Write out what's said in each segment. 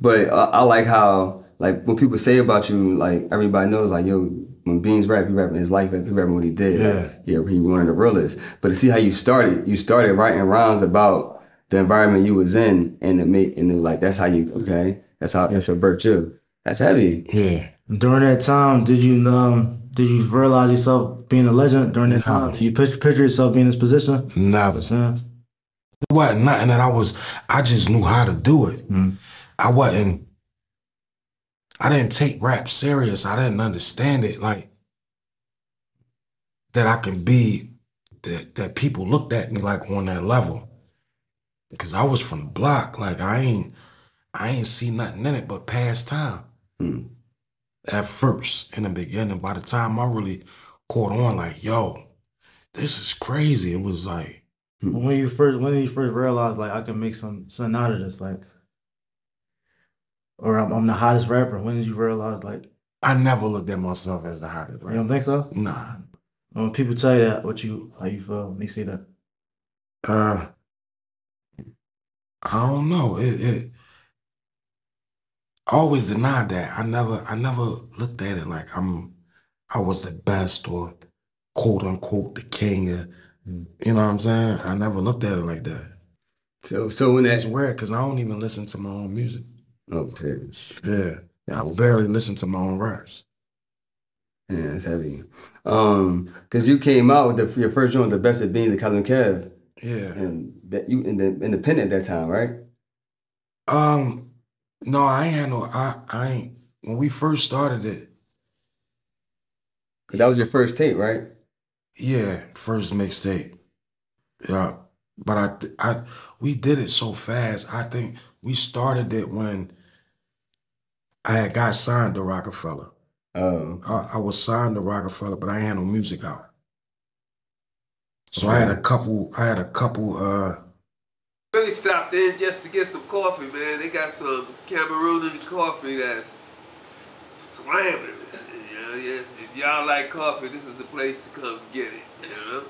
But I like how, like, when people say about you, like, everybody knows, like, yo, when Beans rap, he rapping his life, he rapping what he did. Yeah. Like, yeah, he one of the realest. But to see how you started writing rhymes about the environment you was in, and like, that's how you, okay, that's your virtue. That's heavy. Yeah. During that time, did you realize yourself being a legend during that time? No. Did you picture yourself being in this position? Never. Yeah. It wasn't nothing that I just knew how to do it. I didn't take rap serious. I didn't understand it like that I can be, that people looked at me like on that level. Because I was from the block. Like I ain't see nothing in it but past time. At first, in the beginning, by the time I really caught on, like, yo, this is crazy. It was like, When did you first realize like I can make something out of this, like, or I'm the hottest rapper? When did you realize like I never looked at myself as the hottest rapper. you don't think so? Nah. When people tell you that, how you feel when they say that? I don't know. I always denied that. I never looked at it like I was the best or quote unquote the king. You know what I'm saying? I never looked at it like that. So when It's that, weird because I don't even listen to my own music. oh, shit. Yeah. I barely listen to my own raps. Yeah, it's heavy. Because you came out with your first joint, the best of being the Calvin Kev, Yeah. and that you independent at that time, right? No, I ain't had no. I ain't. When we first started it, Because that was your first tape, right? yeah, first mixtape. Yeah, but we did it so fast. I think we started it when I had got signed to Roc-A-Fella. Oh, I was signed to Roc-A-Fella, but I ain't had no music out. So I had a couple. Really stopped in just to get some coffee, man. They got some Cameroonian coffee that's slamming. You know, yeah. If y'all like coffee, this is the place to come get it. You know.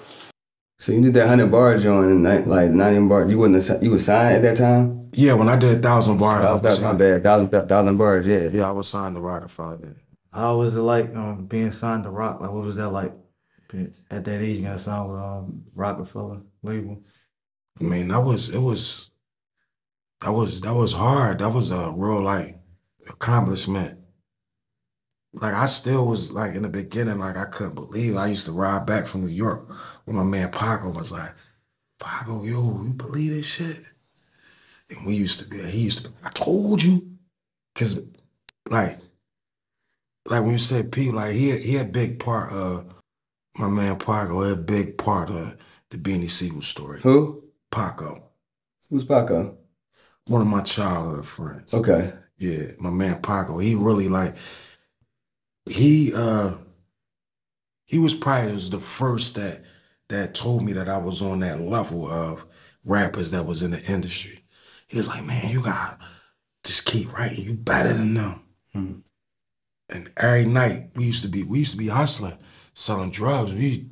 so you did that 100 bar joint and like 90 bar. You was signed at that time? Yeah, when I did 1,000 bars, I was That's my signed. bad. Thousand bars, yeah. Yeah, I was signed to Roc-A-Fella. Yeah. How was it like being signed to Rock? Like, what was that like at that age? You got signed with Roc-A-Fella label. I mean, that was hard. That was a real like accomplishment. Like I still was like in the beginning, like I couldn't believe it. I used to ride back from New York when my man Paco was like, Paco, yo, you believe this shit? And he used to be, I told you. Cause like when you said P, like he a big part of my man Paco, a big part of the Beanie Sigel story. Who? Paco. Who's Paco? One of my childhood friends. Okay. Yeah, my man Paco. He really like, he was probably the first that told me that I was on that level of rappers that was in the industry. He was like, man, you gotta just keep writing. You better than them. And every night we used to be hustling, selling drugs. We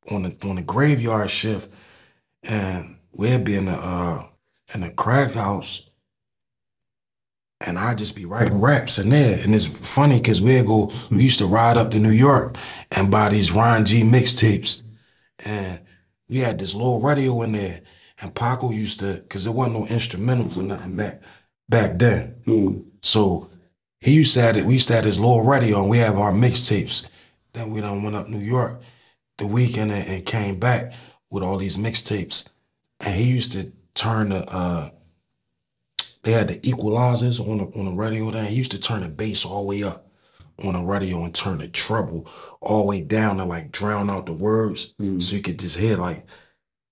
on the graveyard shift, and we'd be in the crack house, and I'd just be writing raps in there. And it's funny because we used to ride up to New York and buy these Ron G mixtapes. And we had this little radio in there. And Paco used to, because there wasn't no instrumentals or nothing back then. So we used to have this little radio and we have our mixtapes. Then we done went up New York the weekend and came back with all these mixtapes. And he used to turn they had the equalizers on the radio then. He used to turn the bass all the way up on the radio and turn the treble all the way down to like drown out the words. So you could just hear like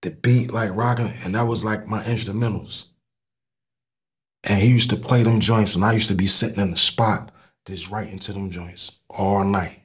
the beat like rocking. And that was like my instrumentals. And he used to play them joints and I used to be sitting in the spot just writing to them joints all night.